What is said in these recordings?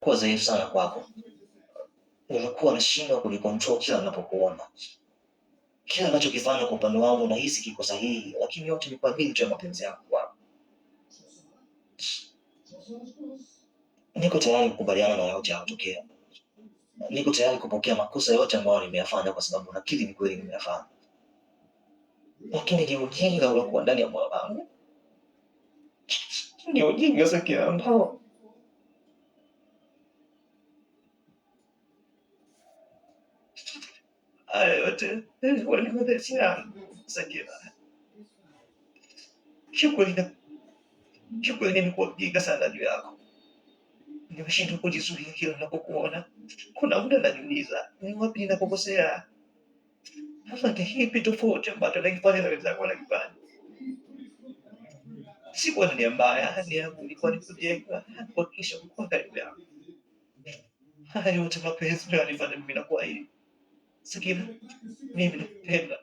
kuwa dhaifu sana kwako. Unakuwa unashindwa kulicontrol kila unapokuona. Kila ninachokifanya kwa upande wangu nahisi kiko sahihi, lakini yote ni kwa ajili tu ya mapenzi yangu kwako. Niko tayari kukubaliana na yote yanayotokea. Niko tayari kupokea makosa yote ambayo nimeyafanya kwa sababu nakiri ni kweli nimeyafanya. Lakini ni ujinga uliokuwa ndani ya moyo wangu. Ni ujinga Zakia ambao haya yote yalikuwa ni mapenzi yangu Zakia. Kiukweli nimekuwa mjinga sana juu yako. Nimeshindwa kujizuia kila ninapokuona. Kuna muda najiuliza ni wapi ninapokosea. Hasa ni kipi tofauti ambacho nakifanya na wenzangu wanakifanya. Sikuwa nia mbaya, nia yangu ilikuwa ni kujenga, kuhakikisha kuwa karibu yangu. Haya yote mapenzi ndio yanifanya mimi nakuwa hivi. Sakina, mimi nakupenda.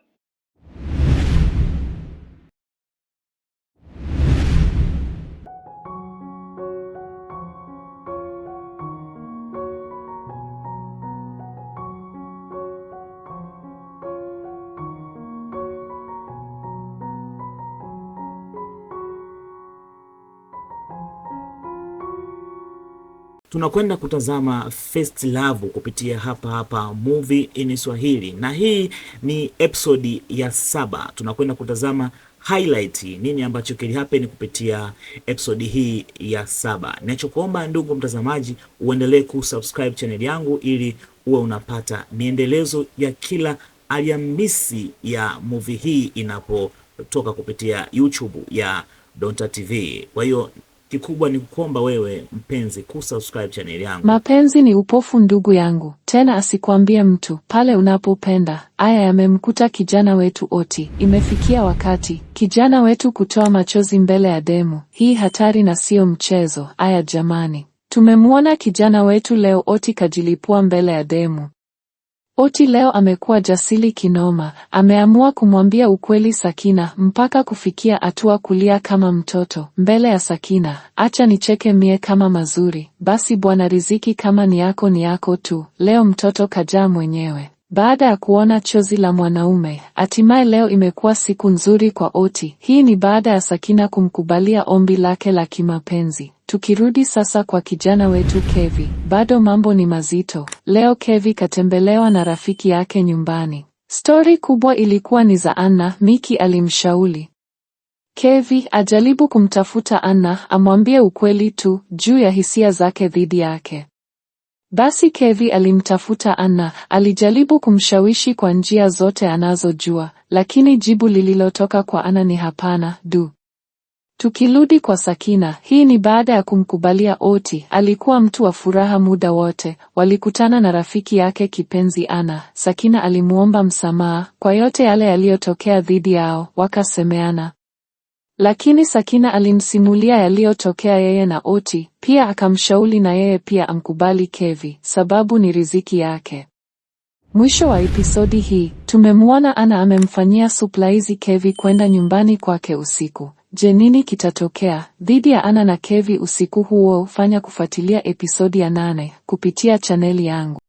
Tunakwenda kutazama First Love kupitia hapa Movie in Swahili, na hii ni episode ya 7. Tunakwenda kutazama highlight nini ambacho kili happen kupitia episode hii ya 7. Ninachokuomba ndugu mtazamaji, uendelee kusubscribe channel yangu ili uwe unapata miendelezo ya kila Alhamisi ya movie hii inapotoka kupitia YouTube ya Donta TV. Kwa hiyo kikubwa ni kuomba wewe mpenzi kusubscribe channel yangu. Mapenzi ni upofu ndugu yangu, tena asikwambie mtu pale unapopenda. Aya yamemkuta kijana wetu Oti. Imefikia wakati kijana wetu kutoa machozi mbele ya demu. Hii hatari na sio mchezo. Aya jamani, tumemwona kijana wetu leo Oti kajilipua mbele ya demu. Oti leo amekuwa jasiri kinoma, ameamua kumwambia ukweli Sakina mpaka kufikia hatua kulia kama mtoto mbele ya Sakina. Acha nicheke mie kama mazuri, basi bwana riziki kama ni yako tu, leo mtoto kajaa mwenyewe. Baada ya kuona chozi la mwanaume, hatimaye leo imekuwa siku nzuri kwa Oti. Hii ni baada ya Sakina kumkubalia ombi lake la kimapenzi. Tukirudi sasa kwa kijana wetu Kevi, bado mambo ni mazito. Leo Kevi katembelewa na rafiki yake nyumbani. Stori kubwa ilikuwa ni za Anna. Miki alimshauri Kevi ajaribu kumtafuta Anna, amwambie ukweli tu juu ya hisia zake dhidi yake. Basi Kevi alimtafuta Anna, alijaribu kumshawishi kwa njia zote anazojua, lakini jibu lililotoka kwa Anna ni hapana. Tukirudi kwa Sakina, hii ni baada ya kumkubalia Oti. Alikuwa mtu wa furaha muda wote. Walikutana na rafiki yake kipenzi Anna. Sakina alimuomba msamaha kwa yote yale yaliyotokea dhidi yao, wakasemeana. Lakini Sakina alimsimulia yaliyotokea yeye na Oti, pia akamshauri na yeye pia amkubali Kevi, sababu ni riziki yake. Mwisho wa episodi hii, tumemwona Anna amemfanyia surprise Kevi kwenda nyumbani kwake usiku. Je, nini kitatokea dhidi ya Anna na Kevi usiku huo? Fanya kufuatilia episodi ya 8 kupitia chaneli yangu.